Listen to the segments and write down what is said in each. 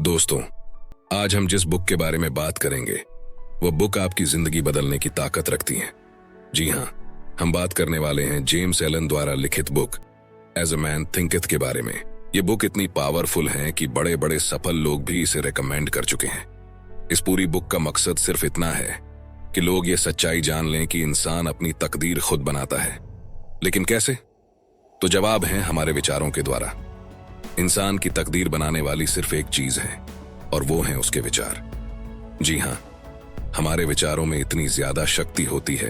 दोस्तों, आज हम जिस बुक के बारे में बात करेंगे वह बुक आपकी जिंदगी बदलने की ताकत रखती है। जी हाँ, हम बात करने वाले हैं जेम्स एलन द्वारा लिखित बुक एज अ मैन थिंकeth के बारे में। ये बुक इतनी पावरफुल है कि बड़े बड़े सफल लोग भी इसे रेकमेंड कर चुके हैं। इस पूरी बुक का मकसद सिर्फ इतना है कि लोग ये सच्चाई जान लें कि इंसान अपनी तकदीर खुद बनाता है। लेकिन कैसे? तो जवाब है हमारे विचारों के द्वारा। इंसान की तकदीर बनाने वाली सिर्फ एक चीज है और वो है उसके विचार। जी हाँ, हमारे विचारों में इतनी ज्यादा शक्ति होती है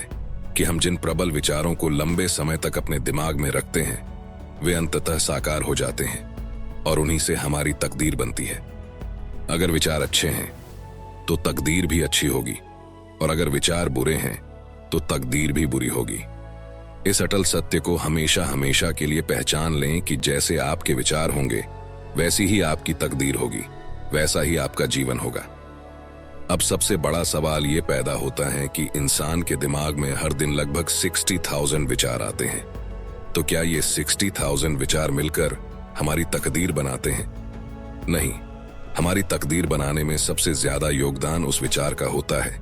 कि हम जिन प्रबल विचारों को लंबे समय तक अपने दिमाग में रखते हैं वे अंततः साकार हो जाते हैं और उन्हीं से हमारी तकदीर बनती है। अगर विचार अच्छे हैं तो तकदीर भी अच्छी होगी और अगर विचार बुरे हैं तो तकदीर भी बुरी होगी। इस अटल सत्य को हमेशा हमेशा के लिए पहचान लें कि जैसे आपके विचार होंगे वैसी ही आपकी तकदीर होगी, वैसा ही आपका जीवन होगा। अब सबसे बड़ा सवाल ये पैदा होता है कि इंसान के दिमाग में हर दिन लगभग 60,000 विचार आते हैं। तो क्या ये 60,000 विचार मिलकर हमारी तकदीर बनाते हैं? नहीं, हमारी तकदीर बनाने में सबसे ज्यादा योगदान उस विचार का होता है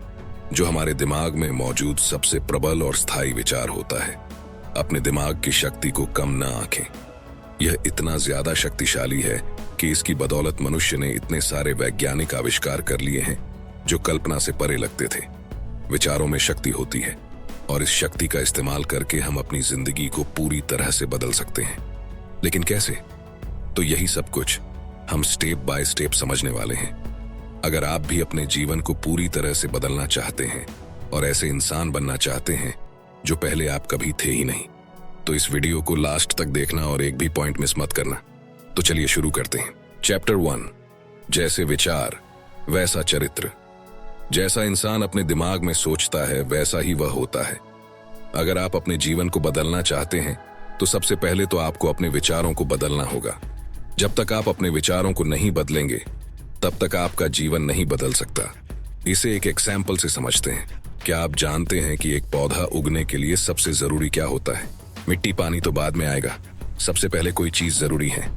जो हमारे दिमाग में मौजूद सबसे प्रबल और स्थायी विचार होता है। अपने दिमाग की शक्ति को कम न आंकें। यह इतना ज्यादा शक्तिशाली है कि इसकी बदौलत मनुष्य ने इतने सारे वैज्ञानिक आविष्कार कर लिए हैं जो कल्पना से परे लगते थे। विचारों में शक्ति होती है और इस शक्ति का इस्तेमाल करके हम अपनी जिंदगी को पूरी तरह से बदल सकते हैं। लेकिन कैसे? तो यही सब कुछ हम स्टेप बाय स्टेप समझने वाले हैं। अगर आप भी अपने जीवन को पूरी तरह से बदलना चाहते हैं और ऐसे इंसान बनना चाहते हैं जो पहले आप कभी थे ही नहीं, तो इस वीडियो को लास्ट तक देखना और एक भी पॉइंट मिस मत करना। तो चलिए शुरू करते हैं। चैप्टर 1, जैसे विचार वैसा चरित्र। जैसा इंसान अपने दिमाग में सोचता है वैसा ही वह होता है। अगर आप अपने जीवन को बदलना चाहते हैं तो सबसे पहले तो आपको अपने विचारों को बदलना होगा। जब तक आप अपने विचारों को नहीं बदलेंगे तब तक आपका जीवन नहीं बदल सकता। इसे एक एग्जाम्पल से समझते हैं। क्या आप जानते हैं कि एक पौधा उगने के लिए सबसे जरूरी क्या होता है? मिट्टी पानी तो बाद में आएगा, सबसे पहले कोई चीज जरूरी है,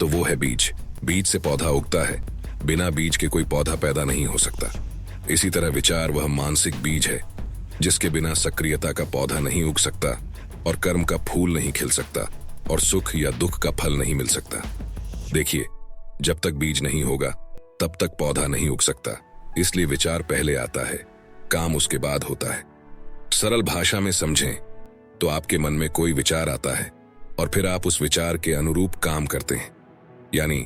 तो वो है बीज। बीज से पौधा उगता है, बिना बीज के कोई पौधा पैदा नहीं हो सकता। इसी तरह विचार वह मानसिक बीज है जिसके बिना सक्रियता का पौधा नहीं उग सकता और कर्म का फूल नहीं खिल सकता और सुख या दुख का फल नहीं मिल सकता। देखिए, जब तक बीज नहीं होगा तब तक पौधा नहीं उग सकता। इसलिए विचार पहले आता है, काम उसके बाद होता है। सरल भाषा में समझें तो आपके मन में कोई विचार आता है और फिर आप उस विचार के अनुरूप काम करते हैं। यानी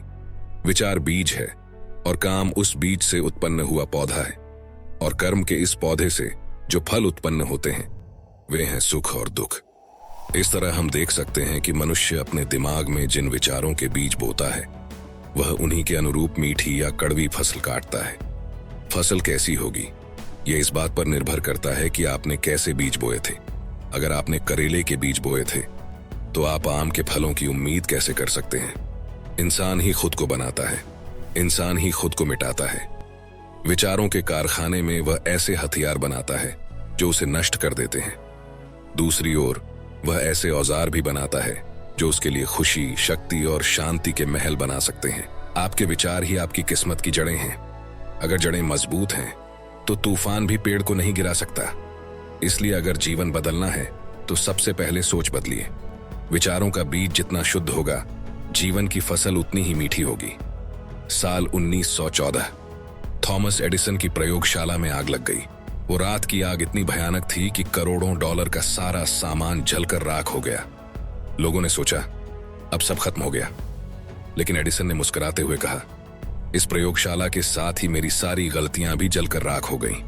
विचार बीज है और काम उस बीज से उत्पन्न हुआ पौधा है और कर्म के इस पौधे से जो फल उत्पन्न होते हैं वे हैं सुख और दुख। इस तरह हम देख सकते हैं कि मनुष्य अपने दिमाग में जिन विचारों के बीज बोता है वह उन्हीं के अनुरूप मीठी या कड़वी फसल काटता है। फसल कैसी होगी यह इस बात पर निर्भर करता है कि आपने कैसे बीज बोए थे। अगर आपने करेले के बीज बोए थे तो आप आम के फलों की उम्मीद कैसे कर सकते हैं? इंसान ही खुद को बनाता है, इंसान ही खुद को मिटाता है। विचारों के कारखाने में वह ऐसे हथियार बनाता है जो उसे नष्ट कर देते हैं। दूसरी ओर वह ऐसे औजार भी बनाता है जो उसके लिए खुशी, शक्ति और शांति के महल बना सकते हैं। आपके विचार ही आपकी किस्मत की जड़ें हैं। अगर जड़ें मजबूत हैं तो तूफान भी पेड़ को नहीं गिरा सकता। इसलिए अगर जीवन बदलना है तो सबसे पहले सोच बदलिए। विचारों का बीज जितना शुद्ध होगा जीवन की फसल उतनी ही मीठी होगी। साल 1914 थॉमस एडिसन की प्रयोगशाला में आग लग गई। वो रात की आग इतनी भयानक थी कि करोड़ों डॉलर का सारा सामान जलकर राख हो गया। लोगों ने सोचा अब सब खत्म हो गया, लेकिन एडिसन ने मुस्कुराते हुए कहा, इस प्रयोगशाला के साथ ही मेरी सारी गलतियां भी जलकर राख हो गईं।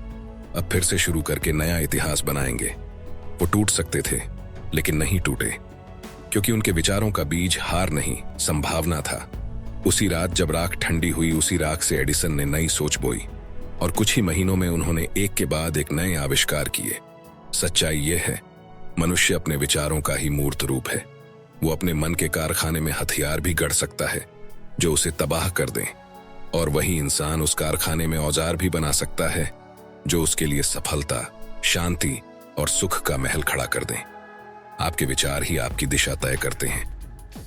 अब फिर से शुरू करके नया इतिहास बनाएंगे। वो टूट सकते थे लेकिन नहीं टूटे, क्योंकि उनके विचारों का बीज हार नहीं, संभावना था। उसी रात जब राख ठंडी हुई उसी राख से एडिसन ने नई सोच बोई और कुछ ही महीनों में उन्होंने एक के बाद एक नए आविष्कार किए। सच्चाई ये है, मनुष्य अपने विचारों का ही मूर्त रूप है। वो अपने मन के कारखाने में हथियार भी गढ़ सकता है जो उसे तबाह कर दें, और वही इंसान उस कारखाने में औजार भी बना सकता है जो उसके लिए सफलता, शांति और सुख का महल खड़ा कर दें। आपके विचार ही आपकी दिशा तय करते हैं।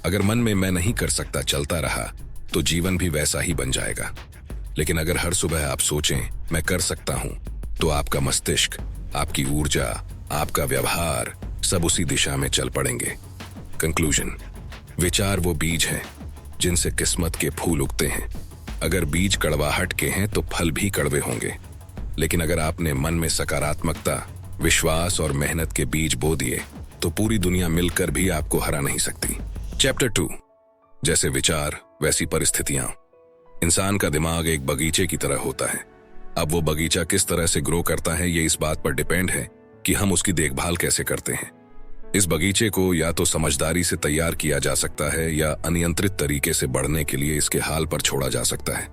अगर मन में मैं नहीं कर सकता चलता रहा तो जीवन भी वैसा ही बन जाएगा। लेकिन अगर हर सुबह आप सोचें मैं कर सकता हूं, तो आपका मस्तिष्क, आपकी ऊर्जा, आपका व्यवहार सब उसी दिशा में चल पड़ेंगे। कंक्लूजन, विचार वो बीज हैं जिनसे किस्मत के फूल उगते हैं। अगर बीज कड़वाहट के हैं तो फल भी कड़वे होंगे, लेकिन अगर आपने मन में सकारात्मकता, विश्वास और मेहनत के बीज बो दिए तो पूरी दुनिया मिलकर भी आपको हरा नहीं सकती। चैप्टर 2, जैसे विचार वैसी परिस्थितियां। इंसान का दिमाग एक बगीचे की तरह होता है। अब वो बगीचा किस तरह से ग्रो करता है ये इस बात पर डिपेंड है कि हम उसकी देखभाल कैसे करते हैं। इस बगीचे को या तो समझदारी से तैयार किया जा सकता है या अनियंत्रित तरीके से बढ़ने के लिए इसके हाल पर छोड़ा जा सकता है।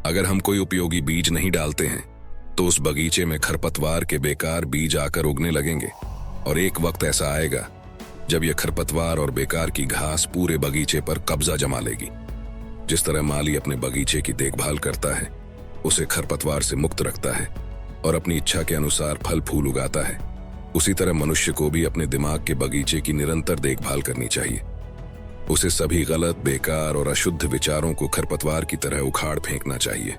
अगर हम कोई उपयोगी बीज नहीं डालते हैं तो उस बगीचे में खरपतवार के बेकार बीज आकर उगने लगेंगे, और एक वक्त ऐसा आएगा जब यह खरपतवार और बेकार की घास पूरे बगीचे पर कब्जा जमा लेगी। जिस तरह माली अपने बगीचे की देखभाल करता है, उसे खरपतवार से मुक्त रखता है और अपनी इच्छा के अनुसार फल फूल उगाता है, उसी तरह मनुष्य को भी अपने दिमाग के बगीचे की निरंतर देखभाल करनी चाहिए। उसे सभी गलत, बेकार और अशुद्ध विचारों को खरपतवार की तरह उखाड़ फेंकना चाहिए।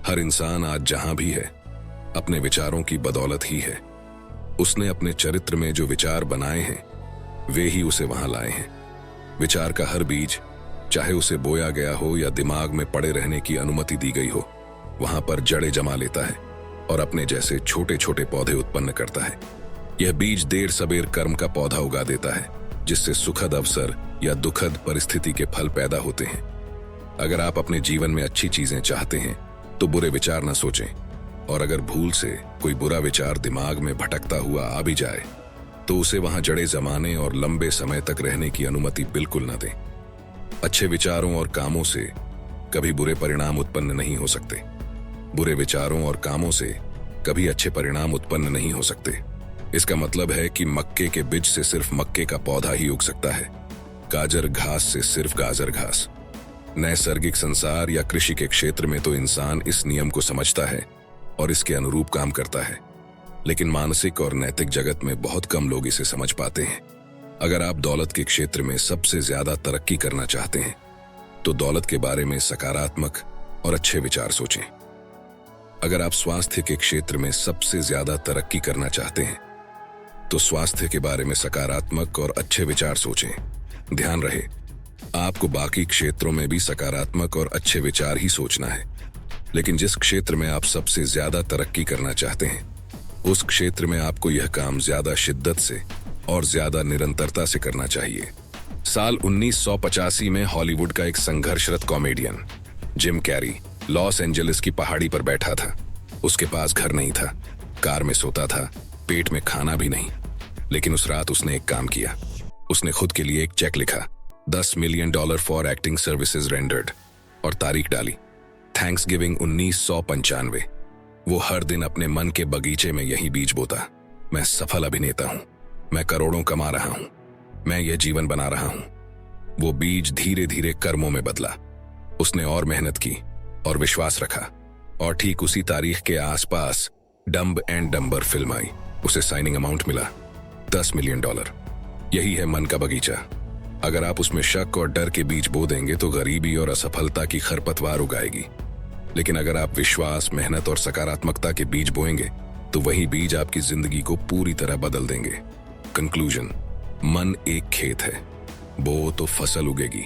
हर इंसान आज जहां भी है अपने विचारों की बदौलत ही है। उसने अपने चरित्र में जो विचार बनाए हैं वे ही उसे वहां लाए हैं। विचार का हर बीज, चाहे उसे बोया गया हो या दिमाग में पड़े रहने की अनुमति दी गई हो, वहां पर जड़ें जमा लेता है और अपने जैसे छोटे छोटे पौधे उत्पन्न करता है। यह बीज देर सबेर कर्म का पौधा उगा देता है, जिससे सुखद अवसर या दुखद परिस्थिति के फल पैदा होते हैं। अगर आप अपने जीवन में अच्छी चीजें चाहते हैं तो बुरे विचार न सोचें, और अगर भूल से कोई बुरा विचार दिमाग में भटकता हुआ आ भी जाए तो उसे वहां जड़ें जमाने और लंबे समय तक रहने की अनुमति बिल्कुल न दें। अच्छे विचारों और कामों से कभी बुरे परिणाम उत्पन्न नहीं हो सकते। बुरे विचारों और कामों से कभी अच्छे परिणाम उत्पन्न नहीं हो सकते। इसका मतलब है कि मक्के के बीज से सिर्फ मक्के का पौधा ही उग सकता है, गाजर घास से सिर्फ गाजर घास। नैसर्गिक संसार या कृषि के क्षेत्र में तो इंसान इस नियम को समझता है और इसके अनुरूप काम करता है, लेकिन मानसिक और नैतिक जगत में बहुत कम लोग इसे समझ पाते हैं। अगर आप दौलत के क्षेत्र में सबसे ज्यादा तरक्की करना चाहते हैं तो दौलत के बारे में सकारात्मक और अच्छे विचार सोचें। अगर आप स्वास्थ्य के क्षेत्र में सबसे ज्यादा तरक्की करना चाहते हैं तो स्वास्थ्य के बारे में सकारात्मक और अच्छे विचार सोचें। ध्यान रहे, आपको बाकी क्षेत्रों में भी सकारात्मक और अच्छे विचार ही सोचना है, लेकिन जिस क्षेत्र में आप सबसे ज्यादा तरक्की करना चाहते हैं उस क्षेत्र में आपको यह काम ज्यादा शिद्दत से और ज्यादा निरंतरता से करना चाहिए। साल 1985 में हॉलीवुड का एक संघर्षरत comedian Jim Carrey Los Angeles की पहाड़ी पर बैठा था। उसके पास घर नहीं था, कार में सोता था, पेट में खाना भी नहीं, लेकिन उस रात उसने एक काम किया। उसने खुद के लिए एक चेक लिखा, $10 million for acting services rendered, और तारीख डाली थैंक्सगिविंग 1995। वो हर दिन अपने मन के बगीचे में यही बीज बोता, मैं सफल अभिनेता हूं, मैं करोड़ों कमा रहा हूं, मैं यह जीवन बना रहा हूं। वो बीज धीरे धीरे कर्मों में बदला। उसने और मेहनत की और विश्वास रखा, और ठीक उसी तारीख के आसपास डम्ब एंड डम्बर फिल्म आई। उसे साइनिंग अमाउंट मिला $10 मिलियन। यही है मन का बगीचा। अगर आप उसमें शक और डर के बीज बो देंगे तो गरीबी और असफलता की खरपतवार उगाएगी, लेकिन अगर आप विश्वास, मेहनत और सकारात्मकता के बीज बोएंगे तो वही बीज आपकी जिंदगी को पूरी तरह बदल देंगे। कंक्लूजन, मन एक खेत है, बो तो फसल उगेगी,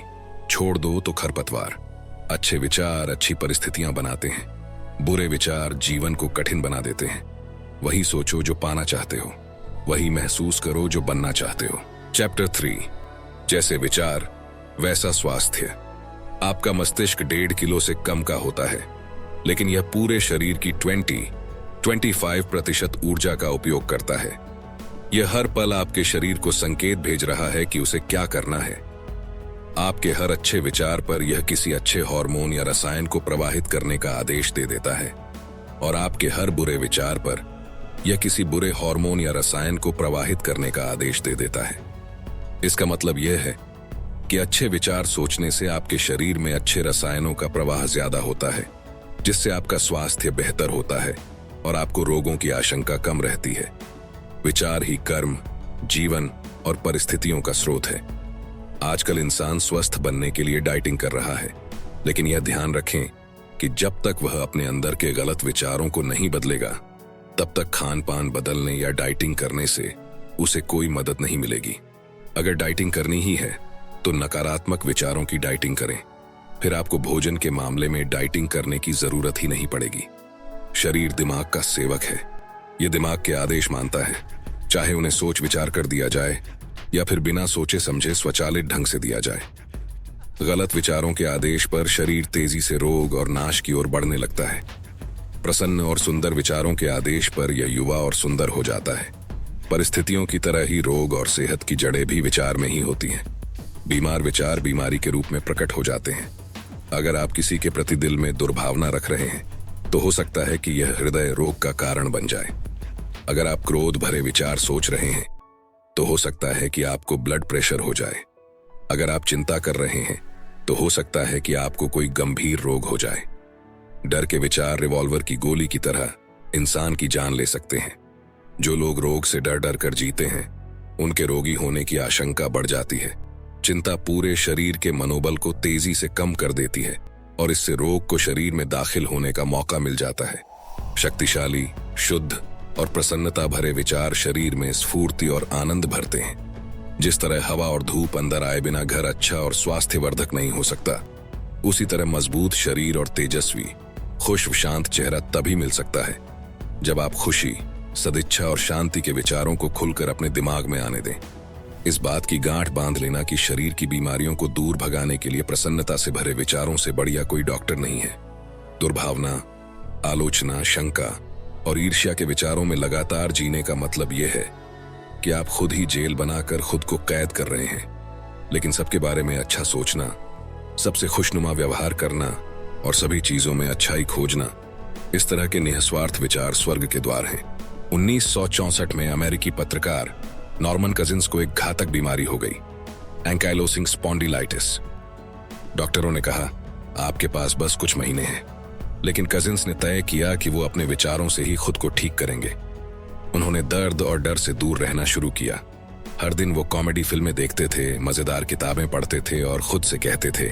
छोड़ दो तो खरपतवार। अच्छे विचार अच्छी परिस्थितियां बनाते हैं, बुरे विचार जीवन को कठिन बना देते हैं। वही सोचो जो पाना चाहते हो, वही महसूस करो जो बनना चाहते हो। चैप्टर 3, जैसे विचार वैसा स्वास्थ्य। आपका मस्तिष्क 1.5 किलो से कम का होता है, लेकिन यह पूरे शरीर की 25% ऊर्जा का उपयोग करता है। यह हर पल आपके शरीर को संकेत भेज रहा है कि उसे क्या करना है। आपके हर अच्छे विचार पर यह किसी अच्छे हार्मोन या रसायन को प्रवाहित करने का आदेश दे देता है, और आपके हर बुरे विचार पर यह किसी बुरे हार्मोन या रसायन को प्रवाहित करने का आदेश दे देता है। इसका मतलब यह है कि अच्छे विचार सोचने से आपके शरीर में अच्छे रसायनों का प्रवाह ज्यादा होता है, जिससे आपका स्वास्थ्य बेहतर होता है और आपको रोगों की आशंका कम रहती है। विचार ही कर्म, जीवन और परिस्थितियों का स्रोत है। आजकल इंसान स्वस्थ बनने के लिए डाइटिंग कर रहा है, लेकिन यह ध्यान रखें कि कि जब तक वह अपने अंदर के गलत विचारों को नहीं बदलेगा, तब तक खान पान बदलने या डाइटिंग करने से उसे कोई मदद नहीं मिलेगी। अगर डाइटिंग करनी ही है तो नकारात्मक विचारों की डाइटिंग करें, फिर आपको भोजन के मामले में डाइटिंग करने की जरूरत ही नहीं पड़ेगी। शरीर दिमाग का सेवक है। यह दिमाग के आदेश मानता है, चाहे उन्हें सोच विचार कर दिया जाए या फिर बिना सोचे समझे स्वचालित ढंग से दिया जाए। गलत विचारों के आदेश पर शरीर तेजी से रोग और नाश की ओर बढ़ने लगता है। प्रसन्न और सुंदर विचारों के आदेश पर यह युवा और सुंदर हो जाता है। परिस्थितियों की तरह ही रोग और सेहत की जड़ें भी विचार में ही होती हैं। बीमार विचार बीमारी के रूप में प्रकट हो जाते हैं। अगर आप किसी के प्रति दिल में दुर्भावना रख रहे हैं तो हो सकता है कि यह हृदय रोग का कारण बन जाए। अगर आप क्रोध भरे विचार सोच रहे हैं तो हो सकता है कि आपको ब्लड प्रेशर हो जाए। अगर आप चिंता कर रहे हैं तो हो सकता है कि आपको कोई गंभीर रोग हो जाए। डर के विचार रिवॉल्वर की गोली की तरह इंसान की जान ले सकते हैं। जो लोग रोग से डर डर कर जीते हैं, उनके रोगी होने की आशंका बढ़ जाती है। चिंता पूरे शरीर के मनोबल को तेजी से कम कर देती है और इससे रोग को शरीर में दाखिल होने का मौका मिल जाता है। शक्तिशाली, शुद्ध और प्रसन्नता भरे विचार शरीर में स्फूर्ति और आनंद भरते हैं। जिस तरह हवा और धूप अंदर आए बिना घर अच्छा और स्वास्थ्यवर्धक नहीं हो सकता, उसी तरह मजबूत शरीर और तेजस्वी, खुश शांत चेहरा तभी मिल सकता है जब आप खुशी, सदिच्छा और शांति के विचारों को खुलकर अपने दिमाग में आने दें। इस बात की गांठ बांध लेना कि शरीर की बीमारियों को दूर भगाने के लिए प्रसन्नता से भरे विचारों से बढ़िया कोई डॉक्टर नहीं है। दुर्भावना, आलोचना, शंका और ईर्ष्या के विचारों में लगातार जीने का मतलब यह है कि आप खुद ही जेल बनाकर खुद को कैद कर रहे हैं। लेकिन सबके बारे में अच्छा सोचना, सबसे खुशनुमा व्यवहार करना और सभी चीजों में अच्छाई खोजना, इस तरह के निस्वार्थ विचार स्वर्ग के द्वार हैं। 1964 में अमेरिकी पत्रकार नॉर्मन कजिन्स को एक घातक बीमारी हो गई, एंकाइलोसिंग स्पॉन्डिलाइटिस। डॉक्टरों ने कहा, आपके पास बस कुछ महीने हैं। लेकिन कजिन्स ने तय किया कि वो अपने विचारों से ही खुद को ठीक करेंगे। उन्होंने दर्द और डर से दूर रहना शुरू किया। हर दिन वो कॉमेडी फिल्में देखते थे, मजेदार किताबें पढ़ते थे और खुद से कहते थे,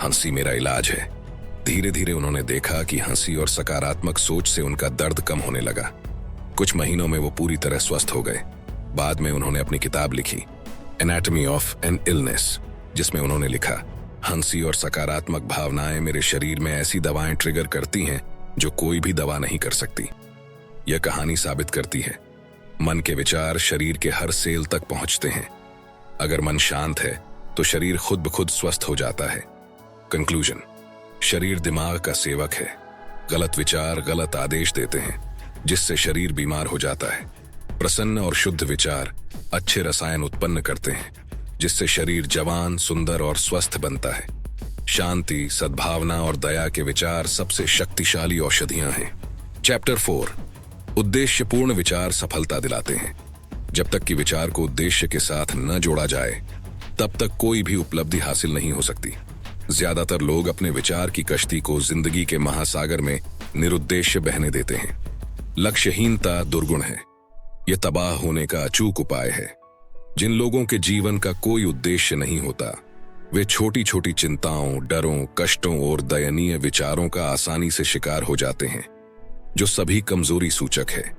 हंसी मेरा इलाज है। धीरे धीरे उन्होंने देखा कि हंसी और सकारात्मक सोच से उनका दर्द कम होने लगा। कुछ महीनों में वो पूरी तरह स्वस्थ हो गए। बाद में उन्होंने अपनी किताब लिखी, एनाटॉमी ऑफ एन इलनेस, जिसमें उन्होंने लिखा, हंसी और सकारात्मक भावनाएं मेरे शरीर में ऐसी दवाएं ट्रिगर करती हैं जो कोई भी दवा नहीं कर सकती। यह कहानी साबित करती है, मन के विचार शरीर के हर सेल तक पहुंचते हैं। अगर मन शांत है तो शरीर खुद ब खुद स्वस्थ हो जाता है। कंक्लूजन, शरीर दिमाग का सेवक है। गलत विचार गलत आदेश देते हैं, जिससे शरीर बीमार हो जाता है। प्रसन्न और शुद्ध विचार अच्छे रसायन उत्पन्न करते हैं, जिससे शरीर जवान, सुंदर और स्वस्थ बनता है। शांति, सद्भावना और दया के विचार सबसे शक्तिशाली औषधियां हैं। चैप्टर 4, उद्देश्यपूर्ण विचार सफलता दिलाते हैं। जब तक कि विचार को उद्देश्य के साथ न जोड़ा जाए, तब तक कोई भी उपलब्धि हासिल नहीं हो सकती। ज्यादातर लोग अपने विचार की कश्ती को जिंदगी के महासागर में निरुद्देश्य बहने देते हैं। लक्ष्यहीनता दुर्गुण है। यह तबाह होने का अचूक उपाय है। जिन लोगों के जीवन का कोई उद्देश्य नहीं होता, वे छोटी छोटी चिंताओं, डरों, कष्टों और दयनीय विचारों का आसानी से शिकार हो जाते हैं, जो सभी कमजोरी सूचक है।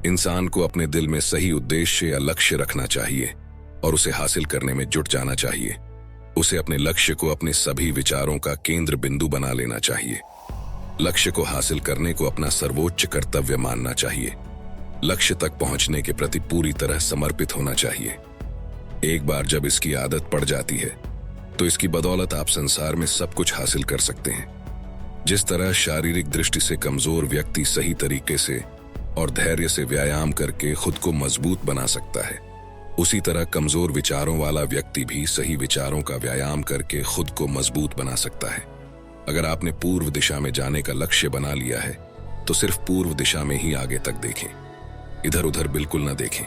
इंसान को अपने दिल में सही उद्देश्य या लक्ष्य रखना चाहिए और उसे हासिल करने में जुट जाना चाहिए। उसे अपने लक्ष्य को अपने सभी विचारों का केंद्र बिंदु बना लेना चाहिए। लक्ष्य को हासिल करने को अपना सर्वोच्च कर्तव्य मानना चाहिए। लक्ष्य तक पहुंचने के प्रति पूरी तरह समर्पित होना चाहिए। एक बार जब इसकी आदत पड़ जाती है तो इसकी बदौलत आप संसार में सब कुछ हासिल कर सकते हैं। जिस तरह शारीरिक दृष्टि से कमजोर व्यक्ति सही तरीके से और धैर्य से व्यायाम करके खुद को मजबूत बना सकता है, उसी तरह कमजोर विचारों वाला व्यक्ति भी सही विचारों का व्यायाम करके खुद को मजबूत बना सकता है। अगर आपने पूर्व दिशा में जाने का लक्ष्य बना लिया है तो सिर्फ पूर्व दिशा में ही आगे तक देखें, इधर उधर बिल्कुल न देखें।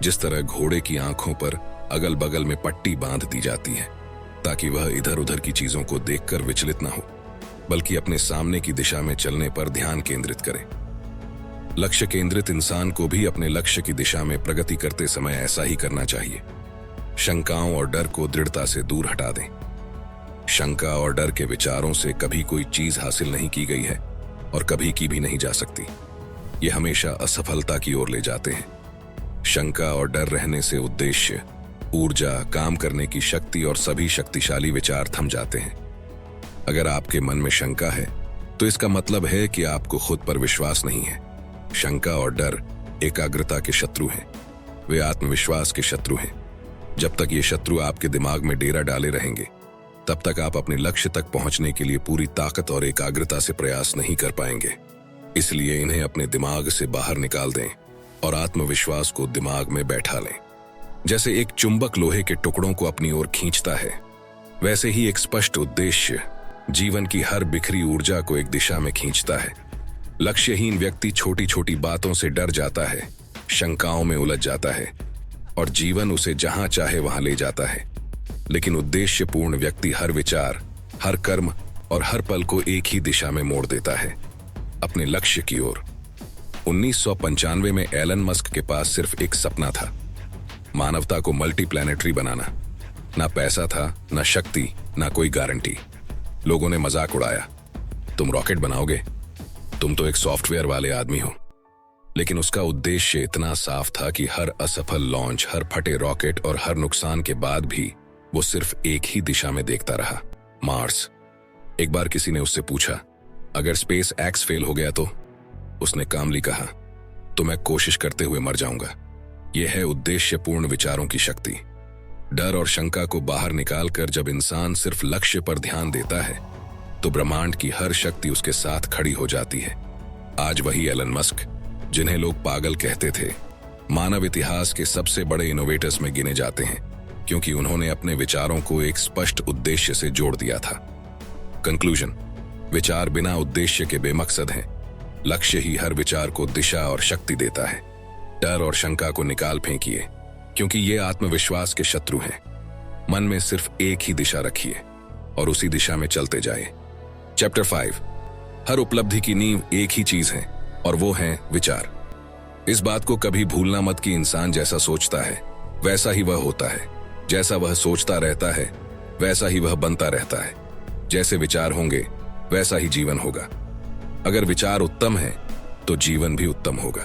जिस तरह घोड़े की आंखों पर अगल बगल में पट्टी बांध दी जाती है ताकि वह इधर उधर की चीजों को देखकर विचलित न हो, बल्कि अपने सामने की दिशा में चलने पर ध्यान केंद्रित करें। लक्ष्य केंद्रित इंसान को भी अपने लक्ष्य की दिशा में प्रगति करते समय ऐसा ही करना चाहिए। शंकाओं और डर को दृढ़ता से दूर हटा दें। शंका और डर के विचारों से कभी कोई चीज हासिल नहीं की गई है और कभी की भी नहीं जा सकती। ये हमेशा असफलता की ओर ले जाते हैं। शंका और डर रहने से उद्देश्य, ऊर्जा, काम करने की शक्ति और सभी शक्तिशाली विचार थम जाते हैं। अगर आपके मन में शंका है तो इसका मतलब है कि आपको खुद पर विश्वास नहीं है। शंका और डर एकाग्रता के शत्रु हैं। वे आत्मविश्वास के शत्रु हैं। जब तक ये शत्रु आपके दिमाग में डेरा डाले रहेंगे, तब तक आप अपने लक्ष्य तक पहुंचने के लिए पूरी ताकत और एकाग्रता से प्रयास नहीं कर पाएंगे। इसलिए इन्हें अपने दिमाग से बाहर निकाल दें और आत्मविश्वास को दिमाग में बैठा लें। जैसे एक चुंबक लोहे के टुकड़ों को अपनी ओर खींचता है, वैसे ही एक स्पष्ट उद्देश्य जीवन की हर बिखरी ऊर्जा को एक दिशा में खींचता है। लक्ष्यहीन व्यक्ति छोटी छोटी बातों से डर जाता है, शंकाओं में उलझ जाता है और जीवन उसे जहां चाहे वहां ले जाता है। लेकिन उद्देश्यपूर्ण व्यक्ति हर विचार, हर कर्म और हर पल को एक ही दिशा में मोड़ देता है, अपने लक्ष्य की ओर। 1995 में एलन मस्क के पास सिर्फ एक सपना था, मानवता को मल्टीप्लैनेटरी बनाना। ना पैसा था, ना शक्ति, ना कोई गारंटी। लोगों ने मजाक उड़ाया, तुम रॉकेट बनाओगे, तुम तो एक सॉफ्टवेयर वाले आदमी हो। लेकिन उसका उद्देश्य इतना साफ था कि हर असफल लॉन्च, हर फटे रॉकेट और हर नुकसान के बाद भी वो सिर्फ एक ही दिशा में देखता रहा, मार्स। एक बार किसी ने उससे पूछा, अगर स्पेस एक्स फेल हो गया तो? उसने कामली कहा, तो मैं कोशिश करते हुए मर जाऊंगा। यह है उद्देश्यपूर्ण विचारों की शक्ति। डर और शंका को बाहर निकालकर जब इंसान सिर्फ लक्ष्य पर ध्यान देता है, तो ब्रह्मांड की हर शक्ति उसके साथ खड़ी हो जाती है। आज वही एलन मस्क, जिन्हें लोग पागल कहते थे, मानव इतिहास के सबसे बड़े इनोवेटर्स में गिने जाते हैं, क्योंकि उन्होंने अपने विचारों को एक स्पष्ट उद्देश्य से जोड़ दिया था। कंक्लूजन: विचार बिना उद्देश्य के बेमकसद हैं। लक्ष्य ही हर विचार को दिशा और शक्ति देता है। डर और शंका को निकाल फेंकिए, क्योंकि ये आत्मविश्वास के शत्रु हैं। मन में सिर्फ एक ही दिशा रखिए और उसी दिशा में चलते जाइए। चैप्टर 5: हर उपलब्धि की नींव एक ही चीज है और वो है विचार। इस बात को कभी भूलना मत कि इंसान जैसा सोचता है वैसा ही वह होता है। जैसा वह सोचता रहता है वैसा ही वह बनता रहता है। जैसे विचार होंगे वैसा ही जीवन होगा। अगर विचार उत्तम है तो जीवन भी उत्तम होगा।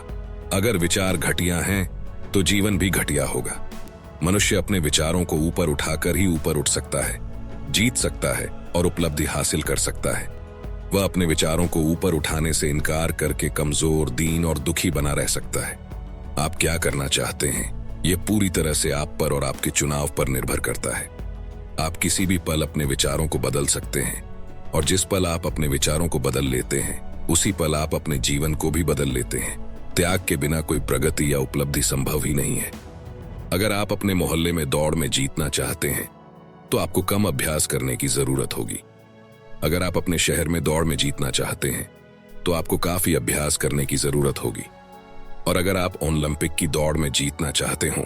अगर विचार घटिया हैं तो जीवन भी घटिया होगा। मनुष्य अपने विचारों को ऊपर उठाकर ही ऊपर उठ सकता है, जीत सकता है और उपलब्धि हासिल कर सकता है। वह अपने विचारों को ऊपर उठाने से इनकार करके कमजोर, दीन और दुखी बना रह सकता है। आप क्या करना चाहते हैं, यह पूरी तरह से आप पर और आपके चुनाव पर निर्भर करता है। आप किसी भी पल अपने विचारों को बदल सकते हैं और जिस पल आप अपने विचारों को बदल लेते हैं, उसी पल आप अपने जीवन को भी बदल लेते हैं। त्याग के बिना कोई प्रगति या उपलब्धि संभव ही नहीं है। अगर आप अपने मोहल्ले में दौड़ में जीतना चाहते हैं तो आपको कम अभ्यास करने की जरूरत होगी। अगर आप अपने शहर में दौड़ में जीतना चाहते हैं तो आपको काफी अभ्यास करने की जरूरत होगी। और अगर आप ओलंपिक की दौड़ में जीतना चाहते हो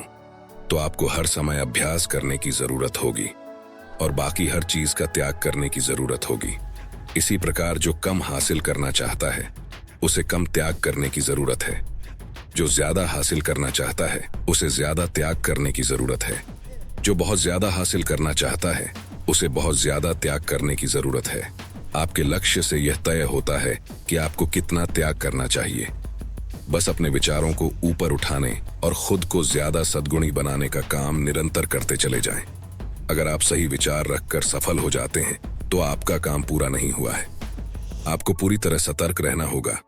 तो आपको हर समय अभ्यास करने की जरूरत होगी और बाकी हर चीज का त्याग करने की जरूरत होगी। इसी प्रकार जो कम हासिल करना चाहता है उसे कम त्याग करने की जरूरत है। जो ज्यादा हासिल करना चाहता है उसे ज्यादा त्याग करने की जरूरत है। जो बहुत ज्यादा हासिल करना चाहता है उसे बहुत ज्यादा त्याग करने की जरूरत है। आपके लक्ष्य से यह तय होता है कि आपको कितना त्याग करना चाहिए। बस अपने विचारों को ऊपर उठाने और खुद को ज्यादा सद्गुणी बनाने का काम निरंतर करते चले जाएं। अगर आप सही विचार रखकर सफल हो जाते हैं तो आपका काम पूरा नहीं हुआ है। आपको पूरी तरह सतर्क रहना होगा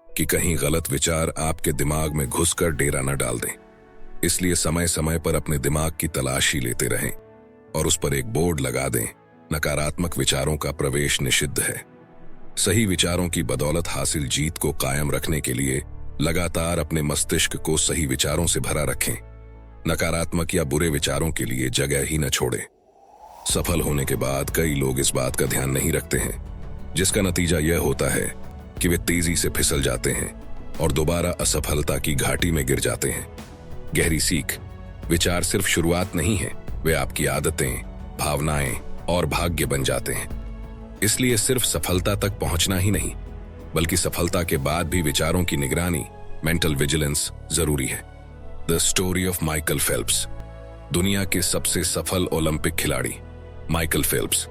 कि कहीं गलत विचार आपके दिमाग में घुसकर डेरा न डाल दें। इसलिए समय समय पर अपने दिमाग की तलाशी लेते रहें और उस पर एक बोर्ड लगा दें, नकारात्मक विचारों का प्रवेश निषिद्ध है। सही विचारों की बदौलत हासिल जीत को कायम रखने के लिए लगातार अपने मस्तिष्क को सही विचारों से भरा रखें। नकारात्मक या बुरे विचारों के लिए जगह ही न छोड़ें। सफल होने के बाद कई लोग इस बात का ध्यान नहीं रखते हैं, जिसका नतीजा यह होता है कि वे तेजी से फिसल जाते हैं और दोबारा असफलता की घाटी में गिर जाते हैं। गहरी सीख: विचार सिर्फ शुरुआत नहीं है, वे आपकी आदतें, भावनाएं और भाग्य बन जाते हैं। इसलिए सिर्फ सफलता तक पहुंचना ही नहीं, बल्कि सफलता के बाद भी विचारों की निगरानी, मेंटल विजिलेंस जरूरी है। The story of Michael Phelps. दुनिया के सबसे सफल ओलंपिक खिलाड़ी माइकल फेल्प्स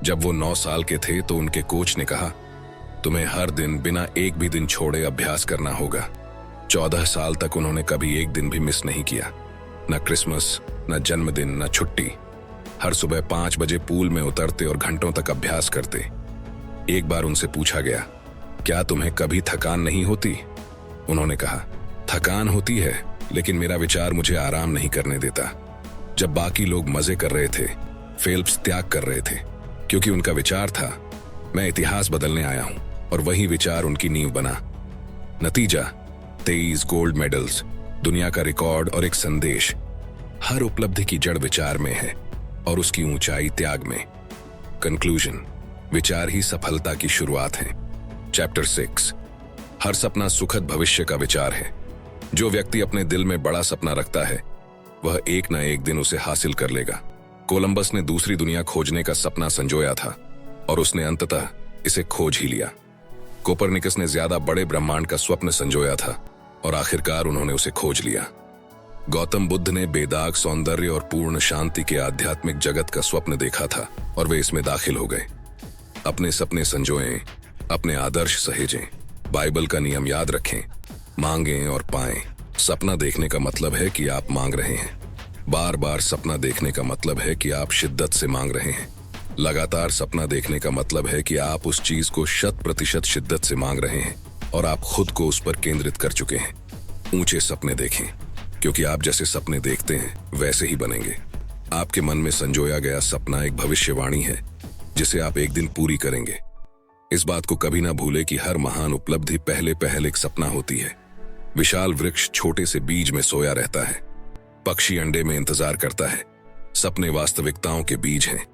जब वो 9 साल के थे तो उनके कोच ने कहा, तुम्हें हर दिन बिना एक भी दिन छोड़े अभ्यास करना होगा। 14 साल तक उन्होंने कभी एक दिन भी मिस नहीं किया, न क्रिसमस, न जन्मदिन, न छुट्टी। हर सुबह 5 बजे पूल में उतरते और घंटों तक अभ्यास करते। एक बार उनसे पूछा गया, क्या तुम्हें कभी थकान नहीं होती? उन्होंने कहा, थकान होती है, लेकिन मेरा विचार मुझे आराम नहीं करने देता। जब बाकी लोग मजे कर रहे थे, फेल्प्स त्याग कर रहे थे, क्योंकि उनका विचार था, मैं इतिहास बदलने आया हूं, और वही विचार उनकी नींव बना। नतीजा 23 गोल्ड मेडल्स, दुनिया का रिकॉर्ड और एक संदेश। हर उपलब्धि की जड़ विचार में है और उसकी ऊंचाई त्याग में। कंक्लूजन, विचार ही सफलता की शुरुआत है। चैप्टर 6, हर सपना सुखद भविष्य का विचार है। जो व्यक्ति अपने दिल में बड़ा सपना रखता है, वह एक न एक दिन उसे हासिल कर लेगा। कोलंबस ने दूसरी दुनिया खोजने का सपना संजोया था और उसने अंततः इसे खोज ही लिया। कोपरनिकस ने ज्यादा बड़े ब्रह्मांड का स्वप्न संजोया था और आखिरकार उन्होंने उसे खोज लिया। गौतम बुद्ध ने बेदाग सौंदर्य और पूर्ण शांति के आध्यात्मिक जगत का स्वप्न देखा था और वे इसमें दाखिल हो गए। अपने सपने संजोएं, अपने आदर्श सहेजें, बाइबल का नियम याद रखें, मांगें और पाएं। सपना देखने का मतलब है कि आप मांग रहे हैं। बार बार सपना देखने का मतलब है कि आप शिद्दत से मांग रहे हैं। लगातार सपना देखने का मतलब है कि आप उस चीज को 100% शिद्दत से मांग रहे हैं और आप खुद को उस पर केंद्रित कर चुके हैं। ऊंचे सपने देखें, क्योंकि आप जैसे सपने देखते हैं वैसे ही बनेंगे। आपके मन में संजोया गया सपना एक भविष्यवाणी है जिसे आप एक दिन पूरी करेंगे। इस बात को कभी ना भूले कि हर महान उपलब्धि पहले एक सपना होती है। विशाल वृक्ष छोटे से बीज में सोया रहता है। पक्षी अंडे में इंतजार करता है। सपने वास्तविकताओं के बीज हैं,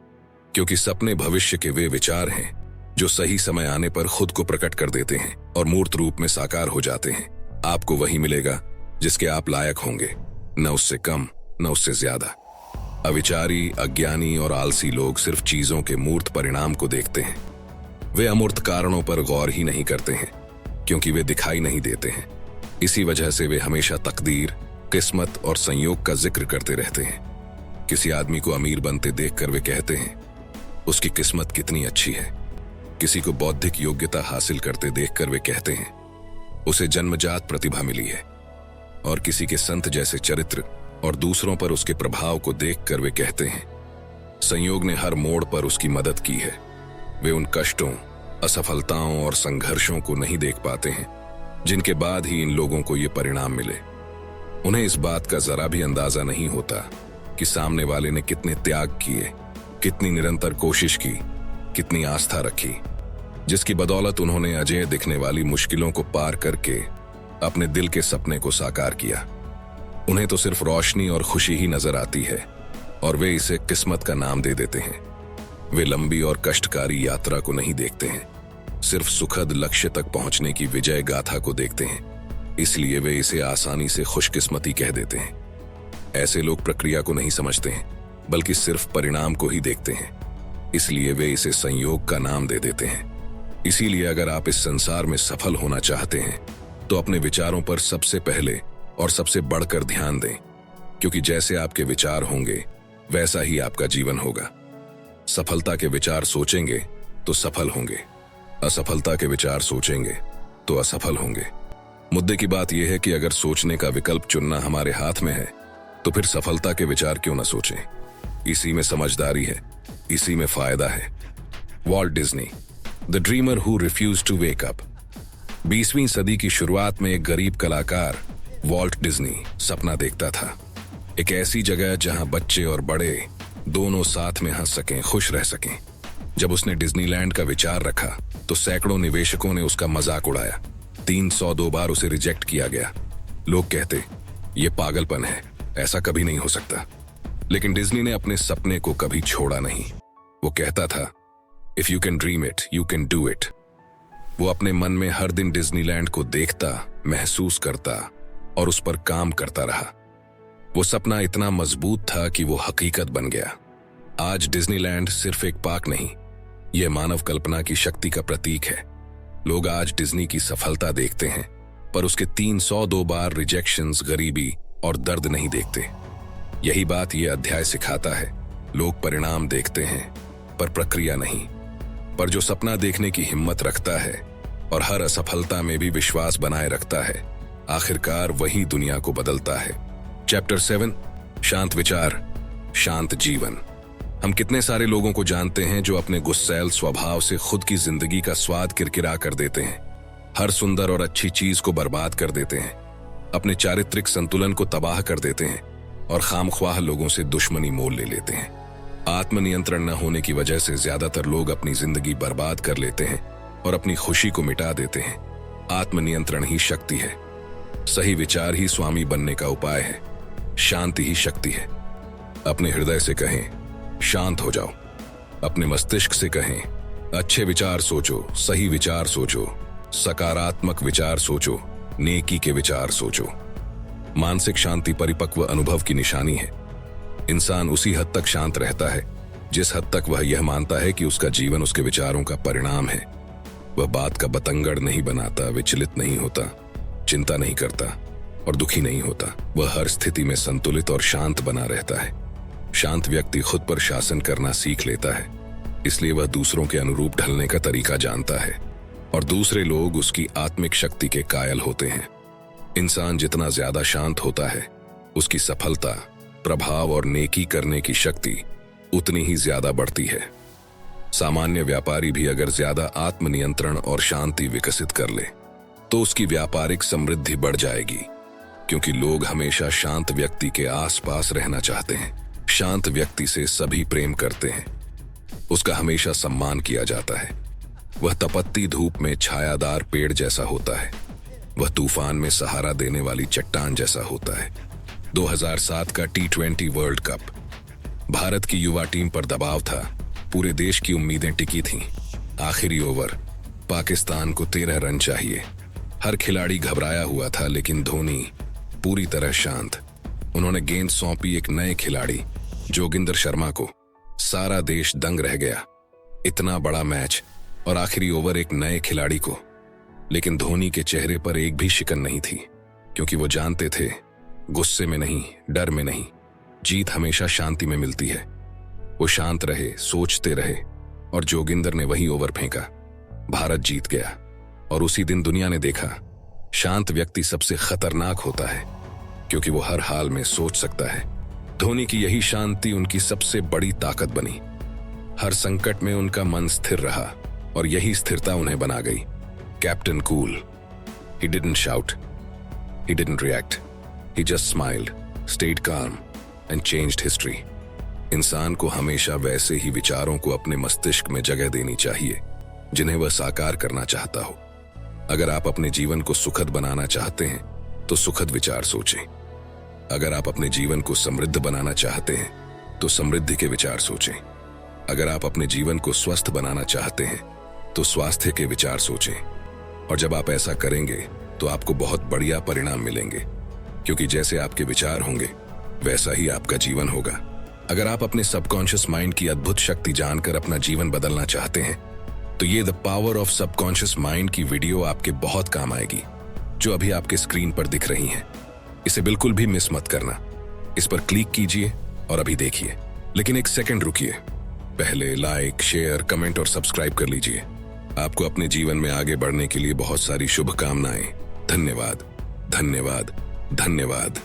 क्योंकि सपने भविष्य के वे विचार हैं जो सही समय आने पर खुद को प्रकट कर देते हैं और मूर्त रूप में साकार हो जाते हैं। आपको वही मिलेगा जिसके आप लायक होंगे, न उससे कम न उससे ज्यादा। अविचारी, अज्ञानी और आलसी लोग सिर्फ चीजों के मूर्त परिणाम को देखते हैं। वे अमूर्त कारणों पर गौर ही नहीं करते हैं, क्योंकि वे दिखाई नहीं देते हैं। इसी वजह से वे हमेशा तकदीर, किस्मत और संयोग का जिक्र करते रहते हैं। किसी आदमी को अमीर बनते देखकर वे कहते हैं, उसकी किस्मत कितनी अच्छी है। किसी को बौद्धिक योग्यता हासिल करते देखकर वे कहते हैं, उसे जन्मजात प्रतिभा मिली है। और किसी के संत जैसे चरित्र और दूसरों पर उसके प्रभाव को देखकर वे कहते हैं, संयोग ने हर मोड़ पर उसकी मदद की है। वे उन कष्टों, असफलताओं और संघर्षों को नहीं देख पाते हैं जिनके बाद ही इन लोगों को ये परिणाम मिले। उन्हें इस बात का जरा भी अंदाजा नहीं होता कि सामने वाले ने कितने त्याग किए, कितनी निरंतर कोशिश की, कितनी आस्था रखी, जिसकी बदौलत उन्होंने अजेय दिखने वाली मुश्किलों को पार करके अपने दिल के सपने को साकार किया। उन्हें तो सिर्फ रोशनी और खुशी ही नजर आती है और वे इसे किस्मत का नाम दे देते हैं। वे लंबी और कष्टकारी यात्रा को नहीं देखते हैं, सिर्फ सुखद लक्ष्य तक पहुंचने की विजय गाथा को देखते हैं। इसलिए वे इसे आसानी से खुशकिस्मती कह देते हैं। ऐसे लोग प्रक्रिया को नहीं समझते हैं, बल्कि सिर्फ परिणाम को ही देखते हैं। इसलिए वे इसे संयोग का नाम दे देते हैं। इसीलिए अगर आप इस संसार में सफल होना चाहते हैं तो अपने विचारों पर सबसे पहले और सबसे बढ़कर ध्यान दें, क्योंकि जैसे आपके विचार होंगे वैसा ही आपका जीवन होगा। सफलता के विचार सोचेंगे तो सफल होंगे, असफलता के विचार सोचेंगे तो असफल होंगे। मुद्दे की बात यह है कि अगर सोचने का विकल्प चुनना हमारे हाथ में है तो फिर सफलता के विचार क्यों ना सोचें। इसी में समझदारी है, इसी में फायदा है। Walt Disney, the dreamer who refused to wake up. 20वीं सदी की शुरुआत में एक गरीब कलाकार वॉल्ट डिज्नी सपना देखता था, एक ऐसी जगह जहां बच्चे और बड़े दोनों साथ में हंस सकें, खुश रह सकें। जब उसने डिज्नीलैंड का विचार रखा तो सैकड़ों निवेशकों ने उसका मजाक उड़ाया। 302 बार उसे रिजेक्ट किया गया। लोग कहते, ये पागलपन है, ऐसा कभी नहीं हो सकता। लेकिन डिज्नी ने अपने सपने को कभी छोड़ा नहीं। वो कहता था, if you can dream it you can do it. वो अपने मन में हर दिन डिज्नीलैंड को देखता, महसूस करता और उस पर काम करता रहा। वो सपना इतना मजबूत था कि वो हकीकत बन गया। आज डिज्नीलैंड सिर्फ एक पार्क नहीं, यह मानव कल्पना की शक्ति का प्रतीक है। लोग आज डिज्नी की सफलता देखते हैं, पर उसके 302 बार रिजेक्शंस, गरीबी और दर्द नहीं देखते। यही बात यह अध्याय सिखाता है। लोग परिणाम देखते हैं, पर प्रक्रिया नहीं, पर जो सपना देखने की हिम्मत रखता है और हर असफलता में भी विश्वास बनाए रखता है, आखिरकार वही दुनिया को बदलता है। चैप्टर 7, शांत विचार, शांत जीवन। हम कितने सारे लोगों को जानते हैं जो अपने गुस्सैल स्वभाव से खुद की जिंदगी का स्वाद किरकिरा कर देते हैं, हर सुंदर और अच्छी चीज को बर्बाद कर देते हैं, अपने चारित्रिक संतुलन को तबाह कर देते हैं और खामख्वाह लोगों से दुश्मनी मोल ले लेते हैं। आत्मनियंत्रण न होने की वजह से ज्यादातर लोग अपनी जिंदगी बर्बाद कर लेते हैं और अपनी खुशी को मिटा देते हैं। आत्मनियंत्रण ही शक्ति है, सही विचार ही स्वामी बनने का उपाय है, शांति ही शक्ति है। अपने हृदय से कहें शांत हो जाओ, अपने मस्तिष्क से कहें अच्छे विचार सोचो, सही विचार सोचो, सकारात्मक विचार सोचो, नेकी के विचार सोचो। मानसिक शांति परिपक्व अनुभव की निशानी है। इंसान उसी हद तक शांत रहता है जिस हद तक वह यह मानता है कि उसका जीवन उसके विचारों का परिणाम है। वह बात का बतंगड़ नहीं बनाता, विचलित नहीं होता, चिंता नहीं करता और दुखी नहीं होता। वह हर स्थिति में संतुलित और शांत बना रहता है। शांत व्यक्ति खुद पर शासन करना सीख लेता है, इसलिए वह दूसरों के अनुरूप ढलने का तरीका जानता है और दूसरे लोग उसकी आत्मिक शक्ति के कायल होते हैं। इंसान जितना ज्यादा शांत होता है, उसकी सफलता, प्रभाव और नेकी करने की शक्ति उतनी ही ज्यादा बढ़ती है। सामान्य व्यापारी भी अगर ज्यादा आत्मनियंत्रण और शांति विकसित कर ले तो उसकी व्यापारिक समृद्धि बढ़ जाएगी, क्योंकि लोग हमेशा शांत व्यक्ति के आसपास रहना चाहते हैं। शांत व्यक्ति से सभी प्रेम करते हैं, उसका हमेशा सम्मान किया जाता है। वह तपती धूप में छायादार पेड़ जैसा होता है, वह तूफान में सहारा देने वाली चट्टान जैसा होता है। 2007 का T20 वर्ल्ड कप, भारत की युवा टीम पर दबाव था, पूरे देश की उम्मीदें टिकी थीं। आखिरी ओवर, पाकिस्तान को 13 रन चाहिए। हर खिलाड़ी घबराया हुआ था, लेकिन धोनी पूरी तरह शांत। उन्होंने गेंद सौंपी एक नए खिलाड़ी जोगिंदर शर्मा को। सारा देश दंग रह गया, इतना बड़ा मैच और आखिरी ओवर एक नए खिलाड़ी को। लेकिन धोनी के चेहरे पर एक भी शिकन नहीं थी, क्योंकि वो जानते थे गुस्से में नहीं, डर में नहीं, जीत हमेशा शांति में मिलती है। वो शांत रहे, सोचते रहे और जोगिंदर ने वही ओवर फेंका। भारत जीत गया और उसी दिन दुनिया ने देखा शांत व्यक्ति सबसे खतरनाक होता है, क्योंकि वो हर हाल में सोच सकता है। धोनी की यही शांति उनकी सबसे बड़ी ताकत बनी। हर संकट में उनका मन स्थिर रहा और यही स्थिरता उन्हें बना गई। Captain cool, he didn't shout, he didn't react, he just smiled, stayed calm and changed history। इंसान को हमेशा वैसे ही विचारों को अपने मस्तिष्क में जगह देनी चाहिए जिन्हें वह साकार करना चाहता हो। अगर आप अपने जीवन को सुखद बनाना चाहते हैं तो सुखद विचार सोचें। अगर आप अपने जीवन को समृद्ध बनाना चाहते हैं तो समृद्धि के विचार सोचें। अगर आप अपने जीवन को स्वस्थ बनाना चाहते हैं तो स्वास्थ्य के विचार सोचें। और जब आप ऐसा करेंगे तो आपको बहुत बढ़िया परिणाम मिलेंगे, क्योंकि जैसे आपके विचार होंगे वैसा ही आपका जीवन होगा। अगर आप अपने सबकॉन्शियस माइंड की अद्भुत शक्ति जानकर अपना जीवन बदलना चाहते हैं तो ये the power of subconscious mind की वीडियो आपके बहुत काम आएगी, जो अभी आपके स्क्रीन पर दिख रही हैं। इसे बिल्कुल भी मिस मत करना। इस पर क्लिक कीजिए और अभी देखिए। लेकिन एक सेकंड रुकिए, पहले लाइक, शेयर, कमेंट और सब्सक्राइब कर लीजिए। आपको अपने जीवन में आगे बढ़ने के लिए बहुत सारी शुभकामनाएं। धन्यवाद, धन्यवाद, धन्यवाद।